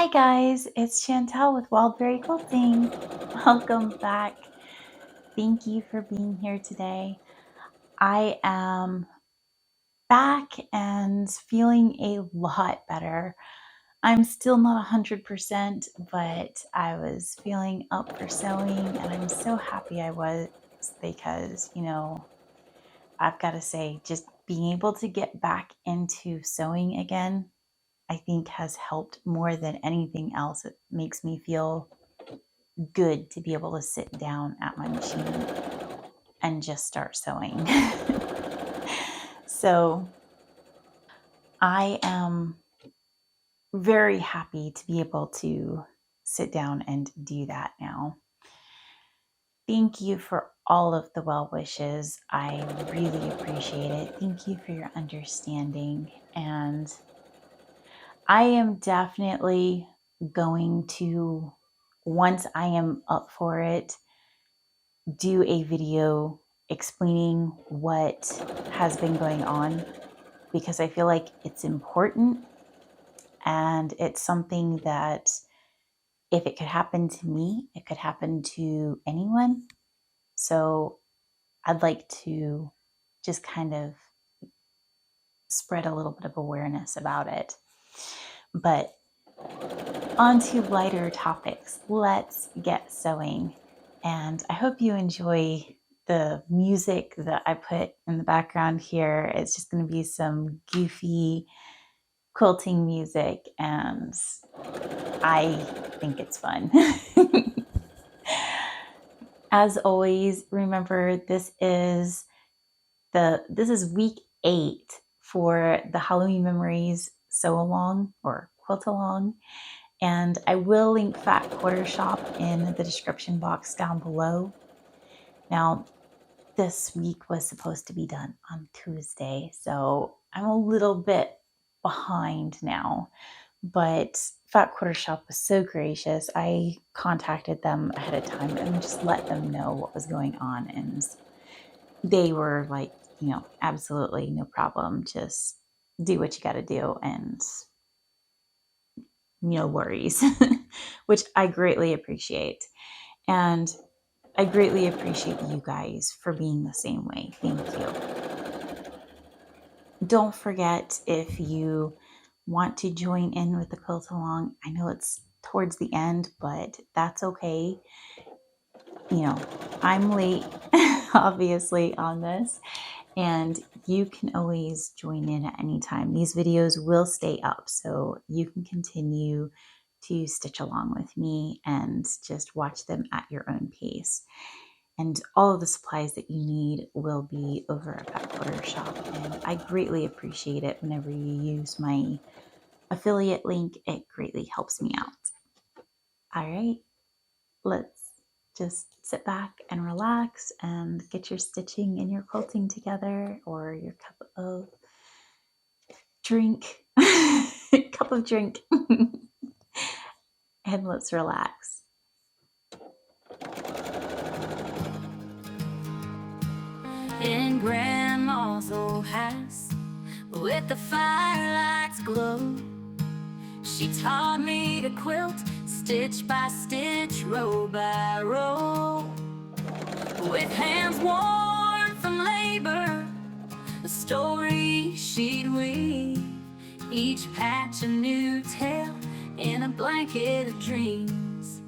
Hi guys, it's Chantel with Wildberry Quilting. Welcome back. Thank you for being here today. I am back and feeling a lot better. I'm still not 100%, but I was feeling up for sewing and I'm so happy I was because, I've got to say, just being able to get back into sewing again, I think has helped more than anything else. It makes me feel good to be able to sit down at my machine and just start sewing. So I am very happy to be able to sit down and do that now. Thank you for all of the well wishes. I really appreciate it. Thank you for your understanding. And I am definitely going to, once I am up for it, do a video explaining what has been going on because I feel like it's important and it's something that if it could happen to me, it could happen to anyone. So I'd like to just kind of spread a little bit of awareness about it. But on to lighter topics. Let's get sewing. And I hope you enjoy the music that I put in the background here. It's just going to be some goofy quilting music, and I think it's fun. As always, remember this is week 8 for the Halloween Memories sew along or quilt along. And I will link Fat Quarter Shop in the description box down below. Now, this week was supposed to be done on Tuesday, so I'm a little bit behind now. But Fat Quarter Shop was so gracious. I contacted them ahead of time and just let them know what was going on. And they were like, absolutely no problem. Just do what you got to do and no worries, which I greatly appreciate. And I greatly appreciate you guys for being the same way. Thank you. Don't forget, if you want to join in with the quilt along, I know it's towards the end, but that's okay. I'm late, obviously, on this, and you can always join in at any time. These videos will stay up, so you can continue to stitch along with me and just watch them at your own pace. And all of the supplies that you need will be over at Fat Quarter Shop, and I greatly appreciate it whenever you use my affiliate link. It greatly helps me out. All right, let's just sit back and relax and get your stitching and your quilting together, or your cup of drink, and let's relax. In Grandma's old house, with the firelights glow, she taught me to quilt, stitch by stitch, row by row. With hands worn from labor, the story she'd weave, each patch a new tale in a blanket of dreams.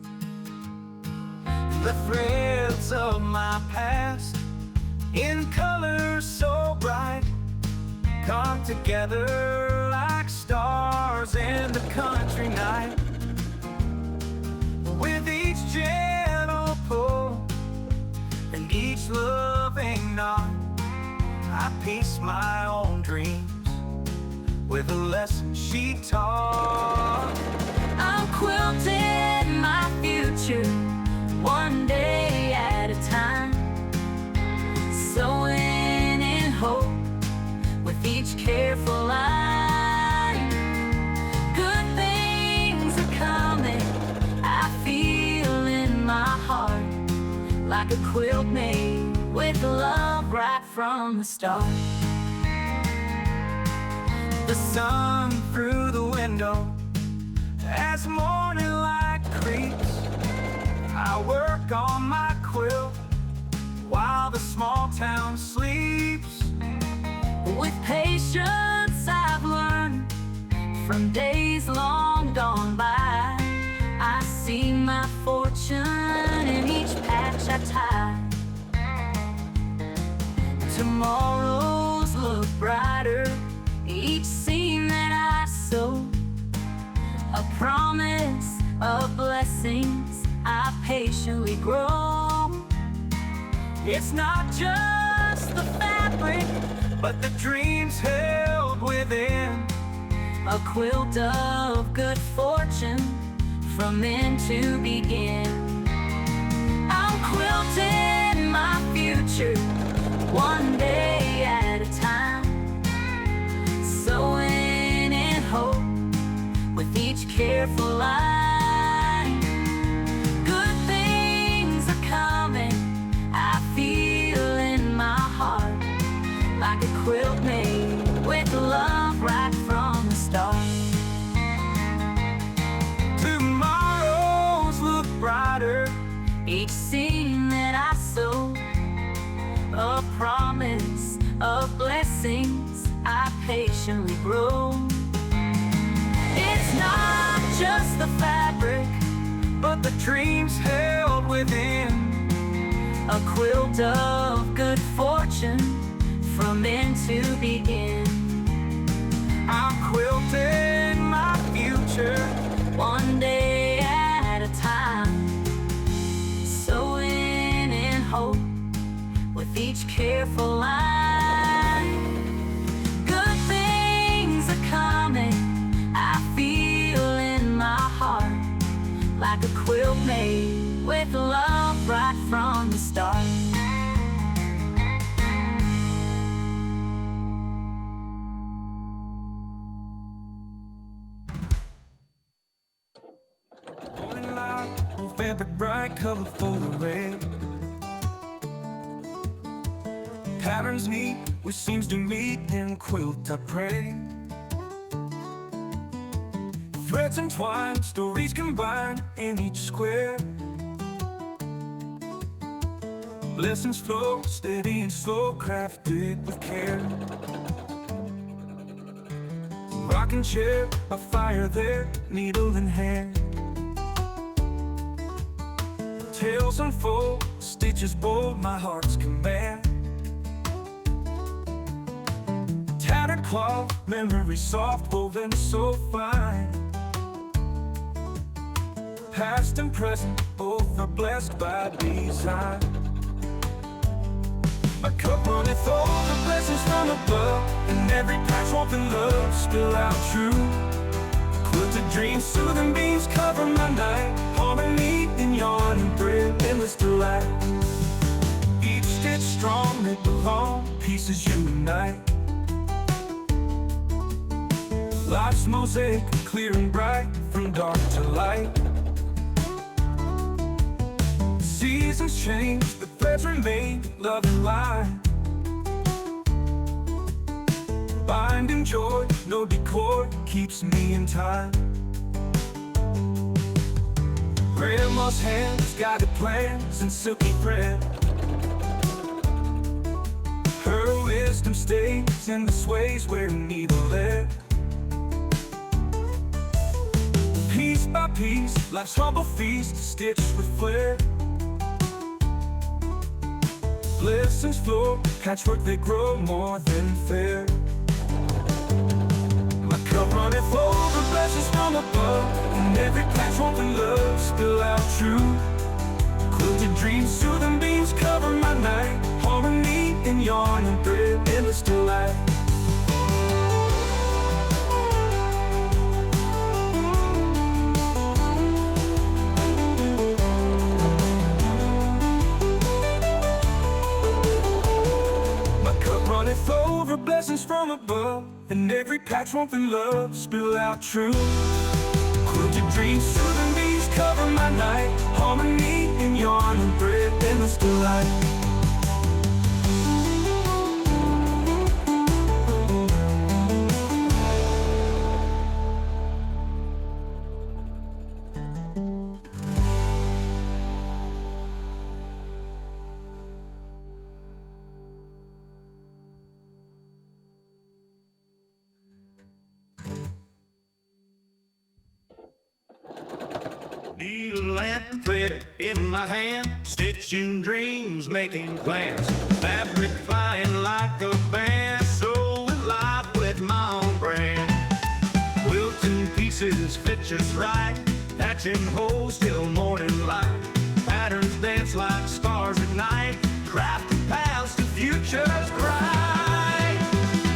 The threads of my past, in colors so bright, come together like stars in the country night. With each gentle pull and each loving nod, I piece my own dreams with a lesson she taught. I'm quilting my future, one day at a time, sewing in hope with each careful line. Good things are coming, I feel in my heart, like a quilt made with love right from the start. The sun through the window As morning light creeps, I work on my quilt while the small town sleeps. With patience I've learned from days long gone by. I see my fortune in each patch I tie. Tomorrows look brighter, each seam that I sow, a promise of blessings I patiently grow. It's not just the fabric, but the dreams held within. A quilt of good fortune from end to begin. I'm quilting my future one day at a time, sewing in hope with each careful line. Good things are coming, I feel in my heart, like a quilt made with love right from the start. Tomorrows look brighter, Each seam that I sow, a promise of blessings I patiently grow. It's not just the fabric, but the dreams held within. a quilt of good fortune from end to begin. I'm quilting my future One day at a time, sewing in hope with each careful line. Good things are coming, I feel in my heart, like a quilt made with love right from the start. Morning light, fabric bright, colorful array. Patterns neat, which seems to meet in quilt I pray. Threads entwined, stories combined in each square. Lessons flow, steady and slow, crafted with care. Rocking chair, a fire there, needle in hand. Tales unfold, stitches bold, my heart's command. Tattered cloth, memory soft, woven so fine. Past and present, both are blessed by design. My cup runneth over, blessings from above, and every patch open love spill out true. Quilted dreams, soothing beams cover my night. Harmony in yarn and thread, endless delight. Each stitch strong, they belong, pieces unite. Life's mosaic, clear and bright, from dark to light. Seasons change, the threads remain, love and light. Binding joy, no decoy, keeps me in time. Grandma's hands, guided plans, and silky thread. Her wisdom stays in the sways where needle led. Piece by piece, life's humble feast, stitched with flair. Blessings flow, patchwork they grow, more than fair. My cup runneth over, blessings from above, and every patch woven love spill out true. Quilted dreams, soothing beams cover my night. Harmony in yarn and thread, endless delight. Runneth over, blessings from above, and every patch woven love spill out true. Quilted dreams, soothing beams cover my night. Harmony in yarn and thread, endless delight. Needle and thread in my hand, stitching dreams, making plans. Fabric flying like a band, so alive with my own brand. Quilting pieces fit just right, patching holes till morning light. Patterns dance like stars at night, crafting paths to futures bright.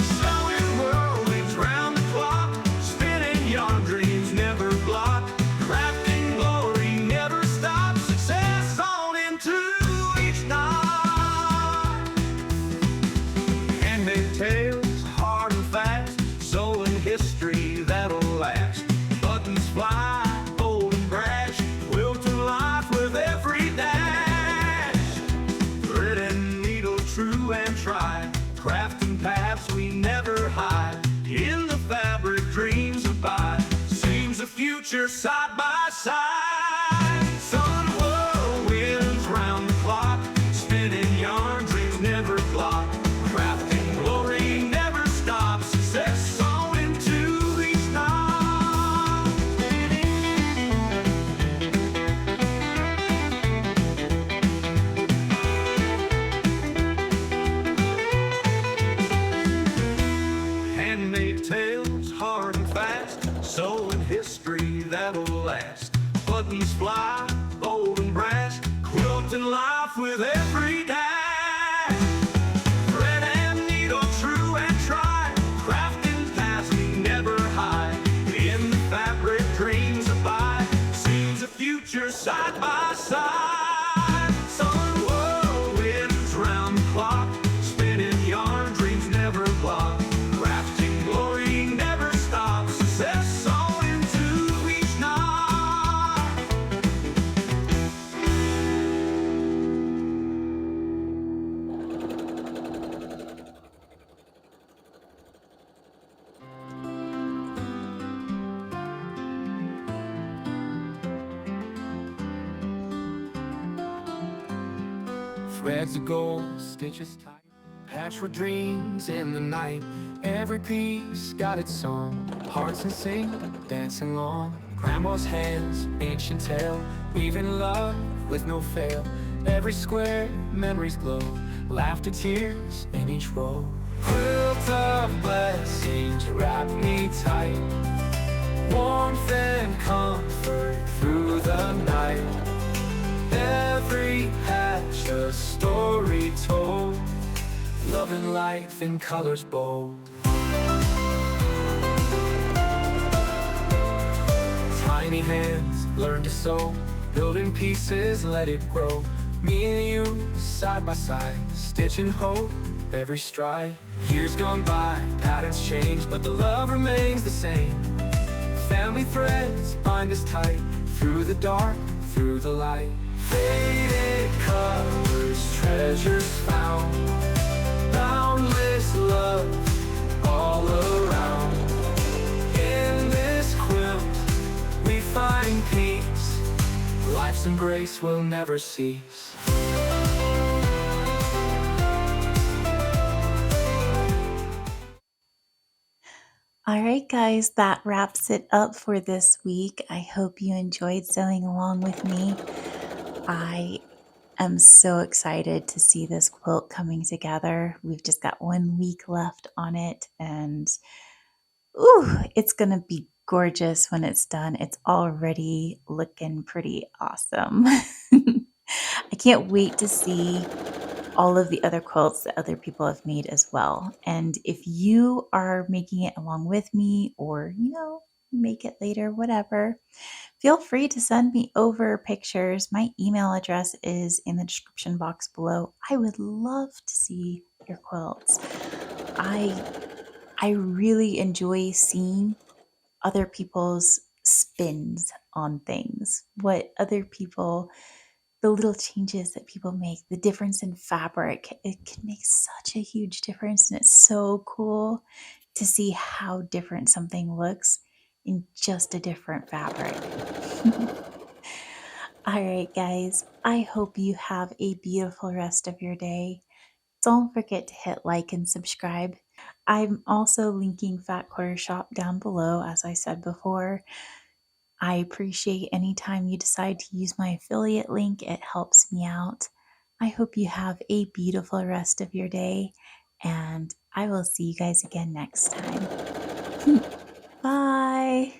Sewing whirlwinds round the clock, spinning yarn dreams never block. Crafting glory never stops, success on into each knot. Handmade tales, hard and fast, sewing history that'll last. Buttons fly, bold and brash, quilting life with every dash. Thread and needle, true and tried, crafting paths we never hide. In the fabric, dreams abide, seems a future side by side. Sun whirlwinds round the clock, spinning yarn, dreams never block. Crafting glory never stops, success on into each knot. Handmade tales, hard and fast, sewing history that'll last. Buttons fly, bold and brash, quilting life with every dash. Thread and needle, true and tried, crafting paths we never hide. In the fabric, dreams abide, seems a future side by side. Sun whirlwinds round the clock, spinning yarn, dreams never block. Crafting glory never stops, success on into each knot. Threads of gold, stitches tight, patchwork dreams in the night. Every piece got its song, hearts and sing, dancing long. Grandma's hands, ancient tale, weaving love with no fail. Every square, memories glow, laughter, tears in each row. Quilt of blessings wrap me tight, warmth and comfort through the night. Every patch a story told, love and life in colors bold. Tiny hands learn to sew, building pieces, let it grow. Me and you, side by side, stitching hope every stride. Years gone by, patterns change, but the love remains the same. Family threads bind us tight, through the dark, through the light. Faded colors, treasures found, boundless love all around. In this quilt we find peace, life's embrace will never cease. All right, guys, that wraps it up for this week. I hope you enjoyed sewing along with me. I am so excited to see this quilt coming together. We've just got 1 week left on it, and ooh, it's going to be gorgeous when it's done. It's already looking pretty awesome. I can't wait to see all of the other quilts that other people have made as well. And if you are making it along with me, or, make it later, whatever, feel free to send me over pictures. My email address is in the description box below. I would love to see your quilts. I really enjoy seeing other people's spins on things, the little changes that people make, the difference in fabric. It can make such a huge difference, and it's so cool to see how different something looks in just a different fabric. All right, guys, I hope you have a beautiful rest of your day. Don't forget to hit like and subscribe. I'm also linking Fat Quarter Shop down below, as I said before. I appreciate any time you decide to use my affiliate link. It helps me out. I hope you have a beautiful rest of your day, and I will see you guys again next time. Bye.